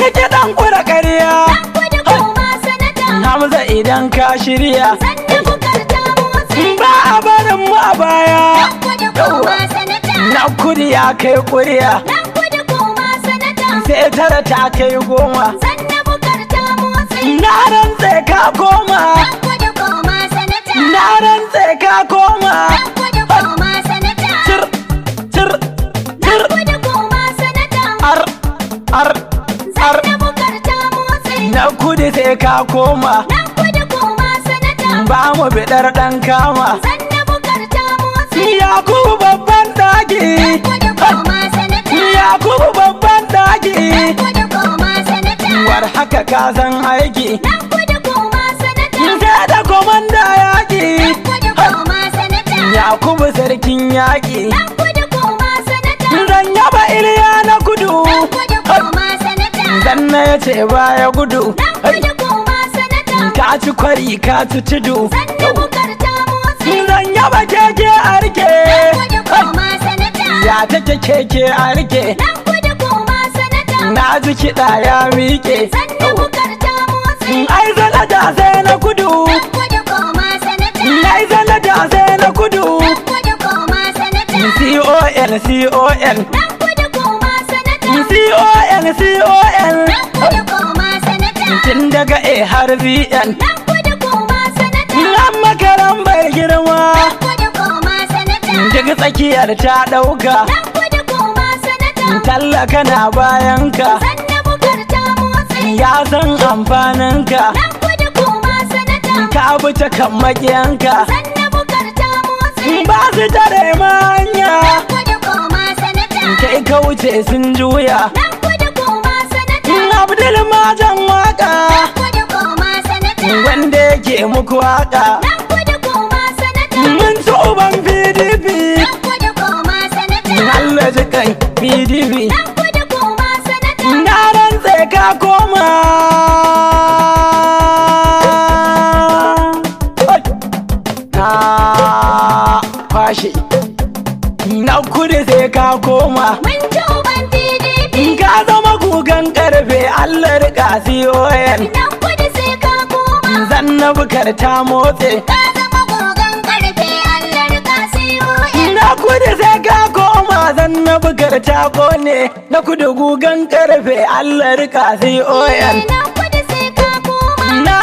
ni kiɗan kura ƙarya. Dan kudu koma sanata. Hamza idan ka shirya. Sannu bukar ta motsi. Ba a barin mu a baya. Dan kudu koma sanata. Na kudu ya kai ƙuriya. Dan kudu koma sanata. Sai tara ta kai 10. Sannu bukar ta motsi. Na rantse ka koma. Dan kudu koma sanata. Na rantse ka koma. Dan kudu koma sanata. Tir, tir, tir. Dan kudu koma sanata. Ar, ar, ar. Sannu bukar ta motsi. Na kudu sai ka koma. Dan kudu koma sanata. Ba mu biɗar ɗan kama. Sannu bukar ta motsi. Yakubu babban daki. Dan kudu koma sanata. Yakubu babban daki. Dan kudu koma sanata. War haka ka san aiki. Dan kudu koma sanata. Sai da komanda yaƙi. Dan kudu koma sanata. Yakubu sarkin yaƙi. Dan kudu koma sanata. Zan yaba Iliya na kudu. Dan kudu koma sanata. Zanna ya ce baya gudu. Dan kudu koma sanata. Ka ci kwari ka ci tudu. Sannu bukar ta motsi. Zan yaba keke a rike. Dan kudu koma sanata. Ya take keke a rike. Dan kudu koma sanata. Na ji kiɗa ya miƙe. Sannu bukar ta motsi. Ai sanata sai na kudu. Dan kudu koma sanata. Ai sanata sai na kudu. Dan kudu koma sanata. CON CON. Dan kudu koma sanata. CON CON. Dan kudu koma sanata. Tun daga A har BN. Dan kudu koma sanata. Nan makaran bai girma. Dan kudu koma sanata. Duk tsakiyar ta ɗauka. Dan kudu koma sanata. Tallaka na bayanka. Sannu bukar ta motsi. Ya san amfaninka. Dan kudu koma sanata. Ka bi ta kan maƙiyanka. Sannu bukar ta motsi. Ba su tare ma hanya. Dan kudu koma sanata. Kai ka wuce sun juya. Dan kudu koma sanata. Abdul Majan waka. Dan kudu koma sanata. Wanda yake muku waka. Dan kudu koma sanata. Mun ci uban PDP. Dan kudu koma sanata. Allah ji kan PDP. Dan kudu koma sanata. Na rantse ka koma. Na kwashe. Na kudu sai ka koma. Mun ci uban PDP. Ka zama kukan karfe Allah rika CON. Dan kudu sai ka koma. Zanna bukar ta motse. Ka zama gogon karfe Allah rika CON. Na kudu sai ka koma. Zanna bukar ta kone. Na kudu gugan karfe Allah rika CON. Dan kudu sai ka koma. Na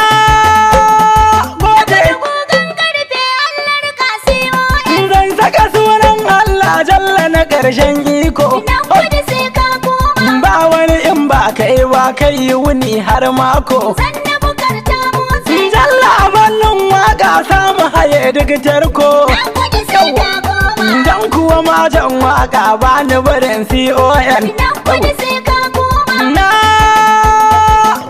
gode. Gogon karfe Allah rika CON. Zan saka sunan Allah jalla na ƙarshen iko. Dan kudu sai ka koma. Ba wani in ba kai ba kai yi wuni har mako. Sannu bukar ta motsi. Jalla a ballon waka samu haye duk tarko. Dan kudu sai ka koma. Dan kuwa matan waka ba ni barin CON. Dan kudu sai ka koma. Na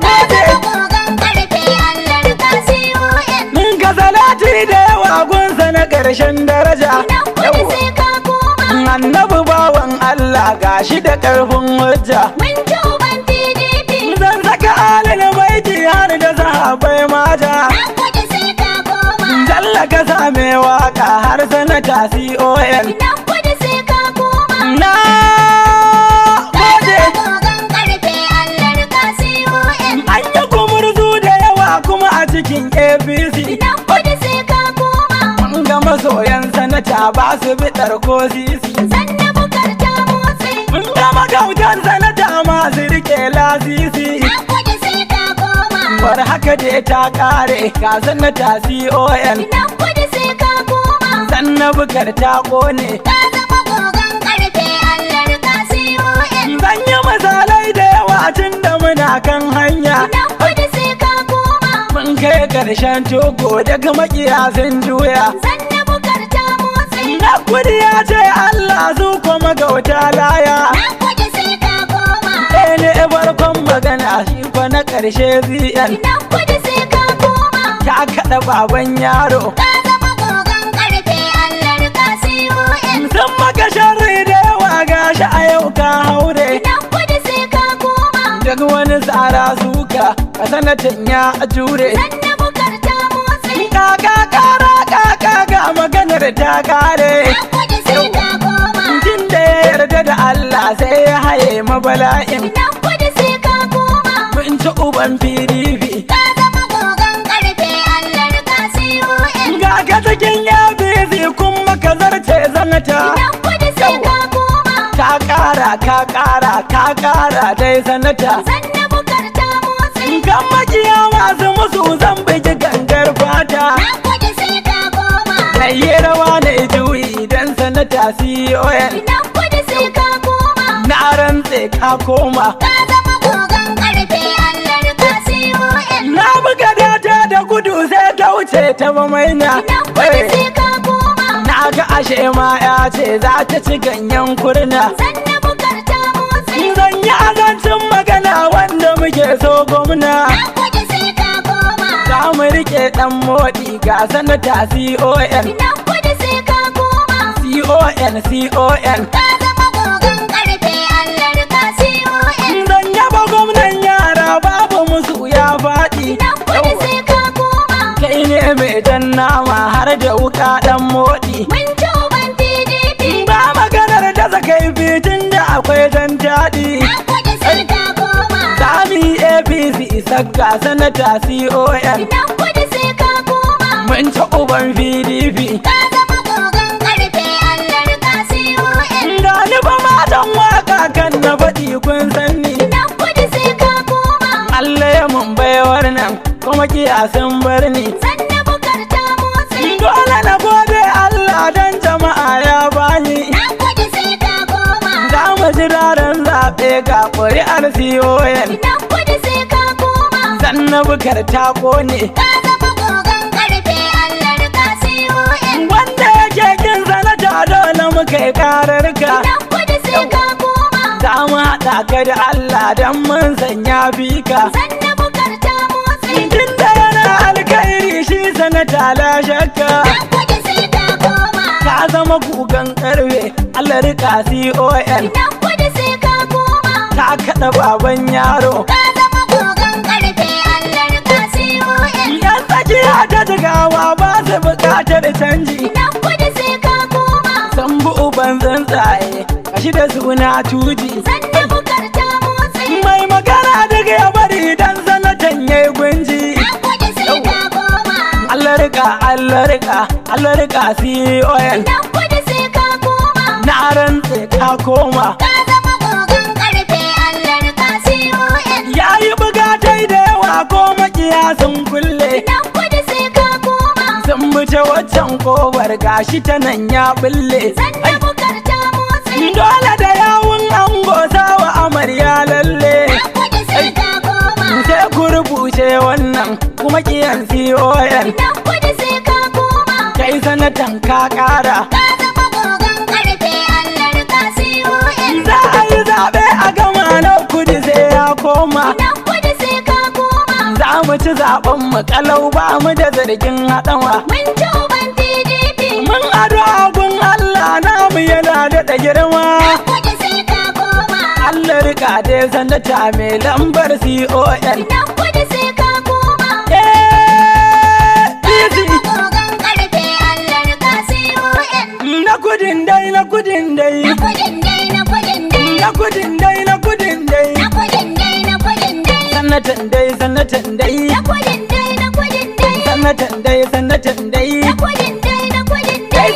Ka gode. zama gogon karfe Allah rika CON. Min ka salati da yawa gunsa na ƙarshen daraja. Dan kudu sai ka koma. Annabi bawan Allah gashi da ƙarfin hujja. Mun ci uban PDP. Zan saka alin baiti har da sahabai mata. Dan kudu sai ka koma. Jalla ka same waka har sanata CON. Dan kudu sai ka koma. Na Ka gode. zama gogon karfe Allah rika CON. An yi gumurzu da yawa kuma a cikin APC. Dan kudu sai ka koma. Mun ga masoyan sanata ba su biɗar ko sisi. Sannu bukar ta motsi. Mun ga magautan sanata masu rike lasisi. Dan kudu sai ka koma. War haka da ta kare ga sanata CON. Dan kudu sai ka koma. Sanna bukar ta kone. Ka zama gogon karfe Allah rika CON. Zan yi misalai da yawa tun da muna kan hanya. Dan kudu sai ka koma. Mun kai ƙarshen Togo daga makiya sun juya. Sannu bukar ta motsi. Na kudi ya ce Allah su kuma gauta laya. Dan kudu sai ka koma. Ne farkon magana shi fa na ƙarshe ZN. Dan kudu sai ka koma. Ta kaɗa baban yaro. Ka zama gogon karfe Allah rika CON. Sun maka sharri da yawa gashi a yau ka haure. Dan kudu sai ka koma. Daga wani tsara suka ka sanatan ya jure. Sannu bukar ta motsi. Kaka kara kaka ga maganar ta kare. Dan kudu sai ka koma. Jin da ya yarda da Allah sai ya haye mabala'in. Dan kudu sai ka koma. ci uban PDP. Ka zama gogon karfe Allah rika CON. Ga ka cikin APC kuma ka zarce zanata. Idan kudu sai ka koma. Ka ƙara dai sanata. Sanna bukar ta motsi. Kan makiya masu musu zan bigi gangar fata. Nan kudu sai ka koma. Na yi rawa na juyi idan sanata CON. Idan kudu sai ka koma. Na rantse ka koma. Ka zama gogon karfe Allah rika CON. Na buga data da gudu sai ta wuce ta bamaina. Idan kudu sai ka koma. Na ga ashe ma ya ce za ta ci ganyen kurna. Sanna bukar ta motsi. Zan yi azancin magana wanda muke so gwamna. Nan kudu sai ka koma. Za mu rike dan moɗi ga sanata CON. Idan kudu sai ka koma. CON. Ka zama gogon karfe Allah rika CON. Zan yaba gwamnan yara babu musu ya faɗi. Idan kudu sai ka koma. Kai ne mai jan nama har da wuka dan moɗi. Mun ci uban PDP. Ba maganar da zakai fitin da akwai jan daɗi. Nan kudu sai ka koma. Sami APC sakka sanata CON. Idan kudu sai ka koma. Mun ci uban PDP. Ka zama gogon karfe Allah rika CON. Gani ba matan waka kan na faɗi kun sanni. Idan kudu sai ka koma. Allah ya mun baiwar nan kuma kiyasin birni. Sanna bukar ta motsi. Dole na gode Allah dan jama'a ya bani. Nan kudu sai ka koma. Za mu ji daren zaɓe ga ƙuri'ar CON. Idan kudu sai ka koma. Zanna bukar ta kone. Ka zama gogon karfe Allah rika CON. Wanda yake kin sanata dole muka yi kararka. Idan kudu sai ka koma. Za mu haɗa ka da Allah don mun sanya fika. Sanna bukar ta motsi. Tun da yana alkhairi shi sanata la shakka. Nan kudu sai ka koma. Ka zama gugan karfe Allah rika CON. Idan kudu sai ka koma. Ka kaɗa baban yaro. Ka zama gogon karfe Allah rika CON. Yan tsakiya ta jigawa ba su buƙatar canji. Idan kudu sai ka koma. Sun bi uban tsuntsaye kashi da suna tuji. Sanna bukar ta motsi. Mai magana daga ya bari dan sanatan ya yi gunji. Nan kudu sai ka koma. Allah rika CON. Idan kudu sai ka koma. Na rantse ka koma. Ka zama gogon karfe Allah rika CON. Ya yi bugatai da yawa ko makiya sun kulle. Idan kudu sai ka koma. Sun wuce waccan kofar gashi ta nan ya bulle. Sanna bukar ta motsi. Dole da yawun ango sawa amarya lalle. Nan kudu sai ka koma. Sai ku rubuce wannan kuma kiyan CON. Idan kudu sai ka koma. Kai sanatan ka ƙara. Ka zama gogon karfe Allah rika CON. Za a yi zaɓe a gama na kudi sai ya koma. Idan kudu sai ka koma. Za mu ci zaɓen mu kalau ba mu da zargin haɗawa. Mun ci uban PDP. Mun ado gun Allah namu yana daɗa girma. Nan kudu sai ka koma. Allah rika dai sanata mai lambar CON. Idan kudu sai ka koma. Easy. Gogon karfe Allah rika CON. Na kudin dai. Na kudin dai. Na kudin dai. Na kudin dai. Na kudin dai. Sanatan dai. Na kudin dai. Na kudin dai. Sanatan dai. Na kudin dai. Na kudin Kai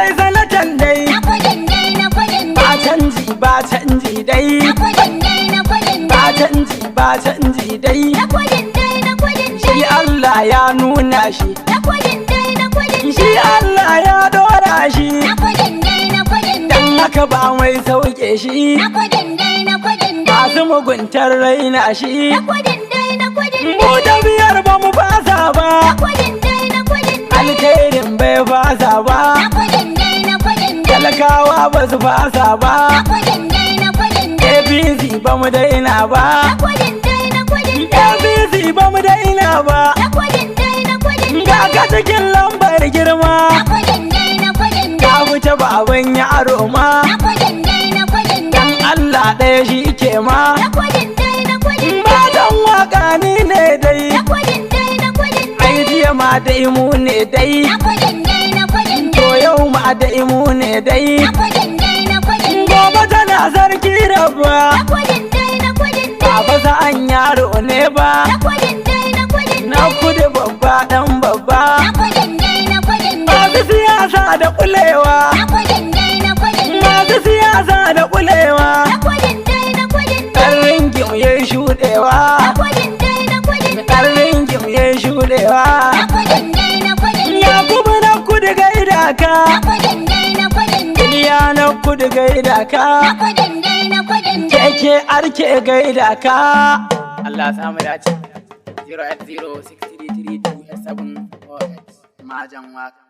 sanatan dai. Na kudin dai. Na kudin Ba dai. canji dai. Na kudin dai. Na kudin Ba dai. canji dai. Na kudin dai. Na kudin Shi dai. Allah ya nuna shi. Na kudin dai. Na kudin Shi dai. Allah ya dora shi. Na kudin dai. Na kudin Dan dai. haka ba mai sauke shi. Na kudin dai. Na kudin dai. Masu muguntar raina shi. Na kudin dai. Na kudin Mu dai. da biyar ba mu fasa ba. Na kudin dai. Na kudin dai. Alkhairin bai fasa ba. Na kudin dai. Na kudin dai. Talakawa ba su fasa ba. Na kudin dai. Na kudin dai. APC ba mu daina ba. Na kudin dai. Na kudin dai. APC ba mu daina ba. Na kudin dai. Na kudin Ga dai. ka cikin lambar girma. Na kudin dai. Na kudin Ka dai. wuce baban yaro ma. Na kudin dai. Na kudin Dan dai. Allah ɗaya shi ke ma. Na kudin dai. Na kudin dai. Matan waka ni ne dai. Na kudin dai. Na kudin Ai dai. jiya ma dai mu ne dai. Na kudin dai. Na kudin To dai. yau ma dai mu ne dai. Na kudin dai. Na kudin dai. Gobe tana sarki rabba. Na kudin dai. Na kudin dai. Baba sa'an yaro ne ba. Na kudin dai, na kudin Na kudu babba dan babba. Na kudin dai, na kudin dai. Masu siyasa da kulewa. Na kudin dai, na kudin dai. Masu siyasa da kulewa. Na kudin dai, na kudin dai. Ɗan ringim ya shuɗewa. Na kudin dai, na kudin dai. Ɗan ringim ya shuɗewa. Na kudin dai, na kudin dai. Yakubu na kudu gaida ka. Na kudin dai, na kudin dai. Iliya na kudu gaida ka. Na kudin dai, na kudin dai. Keke arke gaida ka. Allah samu dace. 080633287 Majan waka.